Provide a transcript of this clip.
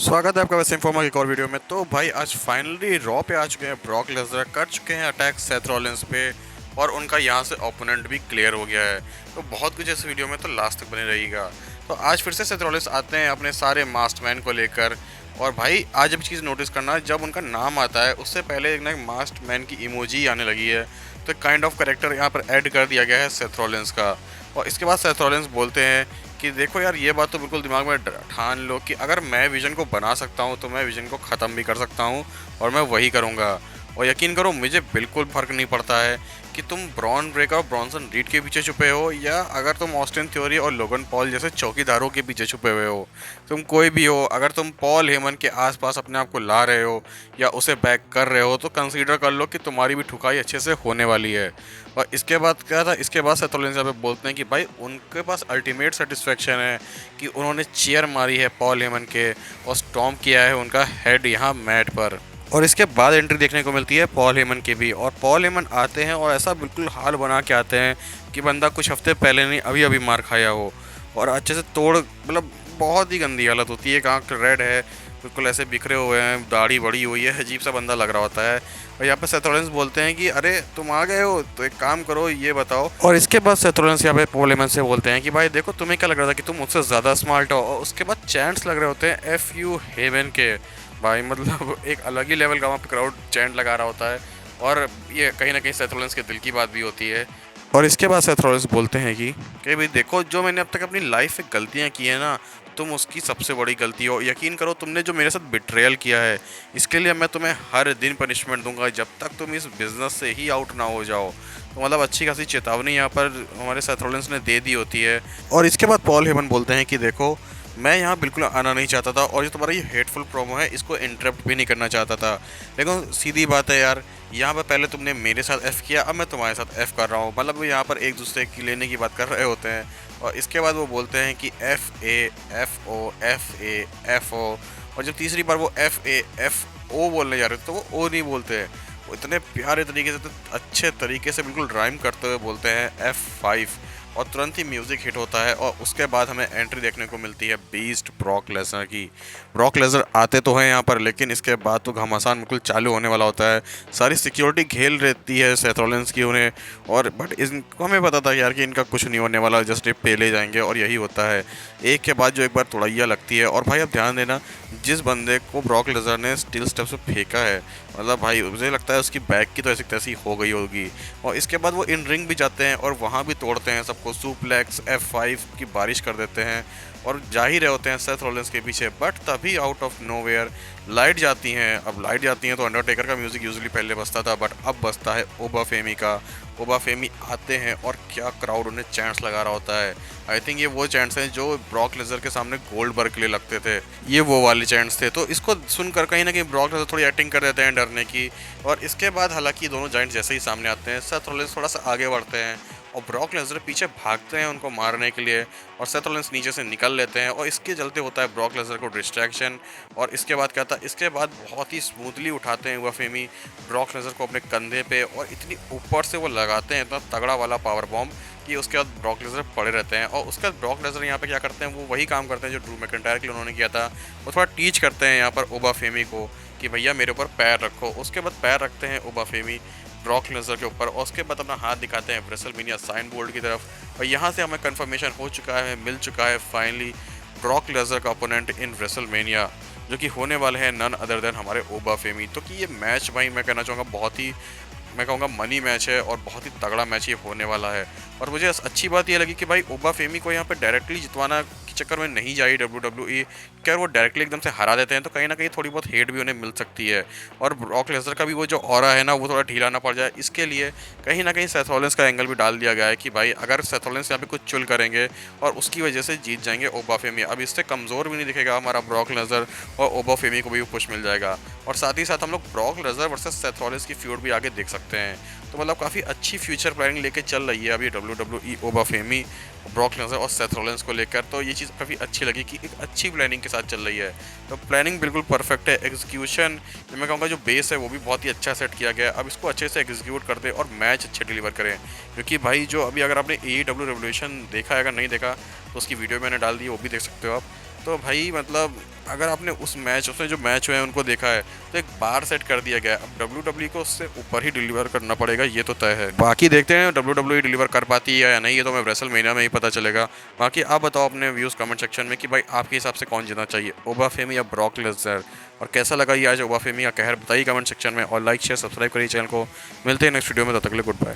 स्वागत है आपका वैसे इन्फॉर्मा की एक और वीडियो में। तो भाई आज फाइनली रॉ पे आ चुके हैं। ब्रॉक लेसनर कर चुके हैं अटैक सेथ रॉलिंस पे और उनका यहाँ से ओपोनेंट भी क्लियर हो गया है। तो बहुत कुछ इस वीडियो में तो लास्ट तक बने रहेगा। तो आज फिर से सेथ रॉलिंस आते हैं अपने सारे मास्टमैन को लेकर। और भाई आज अब चीज़ नोटिस करना, जब उनका नाम आता है उससे पहले एक ना मास्टमैन की इमोजी आने लगी है। तो काइंड ऑफ करेक्टर यहाँ पर ऐड कर दिया गया है सेथ रॉलिंस का। और इसके बाद सेथ रॉलिंस बोलते हैं कि देखो यार, ये बात तो बिल्कुल दिमाग में ठान लो कि अगर मैं विजन को बना सकता हूँ तो मैं विजन को ख़त्म भी कर सकता हूँ और मैं वही करूँगा। और यकीन करो, मुझे बिल्कुल फ़र्क नहीं पड़ता है कि तुम ब्रॉन ब्रेकर और ब्रॉन्सन रीड के पीछे छुपे हो या अगर तुम ऑस्टिन थ्योरी और लोगन पॉल जैसे चौकीदारों के पीछे छुपे हुए हो। तुम कोई भी हो, अगर तुम पॉल हेमन के आसपास अपने आप को ला रहे हो या उसे बैक कर रहे हो तो कंसीडर कर लो कि तुम्हारी भी ठुकाई अच्छे से होने वाली है। और इसके बाद क्या था, इसके बाद सेथ रॉलिंस यहाँ पे बोलते हैं कि भाई उनके पास अल्टीमेट सेटिस्फेक्शन है कि उन्होंने चेयर मारी है पॉल हेमन के और स्टॉम्प किया है उनका हेड यहाँ मैट पर। और इसके बाद एंट्री देखने को मिलती है पॉल हेमन की भी। और पॉल हेमन आते हैं और ऐसा बिल्कुल हाल बना के आते हैं कि बंदा कुछ हफ्ते पहले नहीं अभी अभी मार खाया हो। और अच्छे से तोड़, मतलब बहुत ही गंदी हालत होती है। एक आँख रेड है, बिल्कुल ऐसे बिखरे हुए हैं, दाढ़ी बड़ी हुई है, अजीब सा बंदा लग रहा होता है। और यहाँ पे सेथ रॉलिंस बोलते हैं कि अरे तुम आ गए हो तो एक काम करो, ये बताओ। और इसके बाद सेथ रॉलिंस यहाँ पे पॉल हेमन से बोलते हैं कि भाई देखो, तुम्हें क्या लग रहा था कि तुम मुझसे ज़्यादा स्मार्ट हो। और उसके बाद चैंट्स लग रहे होते हैं FU हेवन के। भाई मतलब एक अलग ही लेवल का वहाँ पे क्राउड चैंट लगा रहा होता है। और ये कहीं ना कहीं सेथ रॉलिंस के दिल की बात भी होती है। और इसके बाद सेथ रॉलिंस बोलते हैं कि भाई देखो, जो मैंने अब तक अपनी लाइफ में गलतियाँ की है ना, तुम उसकी सबसे बड़ी गलती हो। यकीन करो, तुमने जो मेरे साथ बिट्रेयल किया है इसके लिए मैं तुम्हें हर दिन पनिशमेंट दूंगा जब तक तुम इस बिज़नेस से ही आउट ना हो जाओ। तो मतलब अच्छी खासी चेतावनी यहाँ पर हमारे सेथ रॉलिंस ने दे दी होती है। और इसके बाद पॉल हेमन बोलते हैं कि देखो, मैं यहाँ बिल्कुल आना नहीं चाहता था और जो तुम्हारा ये हेटफुल प्रोमो है इसको इंटरप्ट भी नहीं करना चाहता था। लेकिन सीधी बात है यार, यहाँ पर पहले तुमने मेरे साथ F किया, अब मैं तुम्हारे साथ F कर रहा हूँ। मतलब वो यहाँ पर एक दूसरे की लेने की बात कर रहे होते हैं। और इसके बाद वो बोलते हैं कि FA FO FA FO। और जब तीसरी बार वो FA FO बोलने जा रहे थे तो वो O नहीं बोलते हैं। वो इतने प्यारे तरीके से, तो अच्छे तरीके से बिल्कुल राइम करते हुए बोलते हैं F5। और तुरंत ही म्यूज़िक हिट होता है और उसके बाद हमें एंट्री देखने को मिलती है बीस्ट ब्रॉक लेसनर की। ब्रॉक लेसनर आते तो हैं यहाँ पर, लेकिन इसके बाद तो घमासान बिल्कुल चालू होने वाला होता है। सारी सिक्योरिटी घेर रहती है सेथ रॉलिंस की उन्हें। और बट इनको हमें पता था यार कि इनका कुछ नहीं होने वाला, जस्ट ये पेले जाएंगे। और यही होता है, एक के बाद जो एक बार तोड़ैया लगती है। और भाई अब ध्यान देना, जिस बंदे को ब्रॉक लेसनर ने स्टील स्टेप से फेंका है, मतलब भाई मुझे लगता है उसकी बैक की तो ऐसी तैसी हो गई होगी। और इसके बाद वो इन रिंग भी जाते हैं और वहाँ भी तोड़ते हैं सबको, सुप्लेक्स F5 की बारिश कर देते हैं और जा ही रहे होते हैं सेथ रॉलिंस के पीछे। बट तभी आउट ऑफ नोवेयर लाइट जाती हैं। अब लाइट जाती हैं तो अंडरटेकर का म्यूजिक यूजुअली पहले बजता था, बट अब बजता है ओबा फेमी का। ओबा फेमी आते हैं और क्या क्राउड उन्हें चैंट्स लगा रहा होता है। आई थिंक ये वो चैंट्स हैं जो ब्रॉक लेसनर के सामने गोल्डबर्ग के लिए लगते थे, ये वो वाले चैंट्स थे। तो इसको सुनकर कहीं ना कहीं ब्रॉक लेसनर थोड़ी एक्टिंग कर देते हैं डरने की। और इसके बाद हालांकि दोनों जाइंट जैसे ही सामने आते हैं, सेथ रॉलिंस थोड़ा सा आगे बढ़ते हैं और ब्रॉक लेसनर पीछे भागते हैं उनको मारने के लिए। और सेथ रॉलिंस नीचे से निकल लेते हैं और इसके चलते होता है ब्रॉक लेसनर को डिस्ट्रैक्शन। और इसके बाद क्या था, इसके बाद बहुत ही स्मूथली उठाते हैं ओबा फेमी ब्रॉक लेसनर को अपने कंधे पे और इतनी ऊपर से वो लगाते हैं इतना तगड़ा वाला पावर बॉम्ब कि उसके बाद ब्रॉक लेसनर पड़े रहते हैं। और उसके बाद ब्रॉक लेसनर यहाँ पे क्या करते हैं, वो वही काम करते हैं जो ड्रू मैकिंटायर के लिए उन्होंने किया था। वो थोड़ा टीच करते हैं यहाँ पर ओबा फेमी को कि भैया मेरे ऊपर पैर रखो। उसके बाद पैर रखते हैं ओबा फेमी ब्रॉक लेसनर के ऊपर और उसके बाद अपना हाथ दिखाते हैं रेसलमेनिया साइन बोर्ड की तरफ। और यहाँ से हमें कंफर्मेशन हो चुका है, मिल चुका है फाइनली ब्रॉक लेसनर का ओपोनेंट इन रेसलमेनिया, जो कि होने वाले हैं नन अदर देन हमारे ओबा फेमी। तो कि ये मैच भाई मैं कहना चाहूँगा बहुत ही, मैं कहूँगा मनी मैच है और बहुत ही तगड़ा मैच ये होने वाला है। और मुझे अच्छी बात ये लगी कि भाई ओबा फेमी को यहाँ पे डायरेक्टली जितवाना के चक्कर में नहीं जाई WWE, क्या वो डायरेक्टली एकदम से हरा देते हैं तो कहीं ना कहीं थोड़ी बहुत हेट भी उन्हें मिल सकती है। और ब्रॉक लेसनर का भी वो जो ऑरा है ना, वो थोड़ा ढीला ना पड़ जाए, इसके लिए कहीं ना कहीं सेथ रॉलिंस का एंगल भी डाल दिया गया है कि भाई अगर सेथ रॉलिंस यहाँ पे कुछ चुल करेंगे और उसकी वजह से जीत जाएंगे ओबा फेमी, अब इससे कमज़ोर भी नहीं दिखेगा हमारा ब्रॉक लेसनर और ओबा फेमी को भी पुश मिल जाएगा। और साथ ही साथ हम लोग Brock Lesnar versus Seth Rollins की फ्यूड भी आगे देख सकते हैं। तो मतलब काफ़ी अच्छी फ्यूचर प्लानिंग लेके चल रही है अभी WWE ओबा फेमी ब्रॉक लेसनर और सेथ रॉलिंस को लेकर। तो ये चीज़ काफ़ी अच्छी लगी कि एक अच्छी प्लानिंग के साथ चल रही है। तो प्लानिंग बिल्कुल परफेक्ट है, एग्जीक्यूशन मैं कहूँगा जो बेस है वो भी बहुत ही अच्छा सेट किया गया है। अब इसको अच्छे से एग्जीक्यूट कर दे और मैच अच्छे डिलीवर करें। क्योंकि भाई जो अभी अगर आपने AEW रेवोल्यूशन देखा है, अगर नहीं देखा तो उसकी वीडियो मैंने डाल दी, वो भी देख सकते हो आप। तो भाई मतलब अगर आपने उसमें जो मैच हुए हैं उनको देखा है तो एक बार सेट कर दिया गया है। अब WWE को उससे ऊपर ही डिलीवर करना पड़ेगा, ये तो तय है। बाकी देखते हैं WWE डिलीवर कर पाती है या नहीं, ये तो हमें रेसलमेनिया में ही पता चलेगा। बाकी आप बताओ अपने व्यूज़ कमेंट सेक्शन में कि भाई आपके हिसाब से कौन जीतना चाहिए, ओबाफेमी या ब्रॉक लेसनर, और कैसा लगा ये आज ओबाफेमी का कहर बताइए कमेंट सेक्शन में। और लाइक शेयर सब्सक्राइब करिए चैनल को। मिलते हैं नेक्स्ट वीडियो में, तब तक के लिए गुड बाय।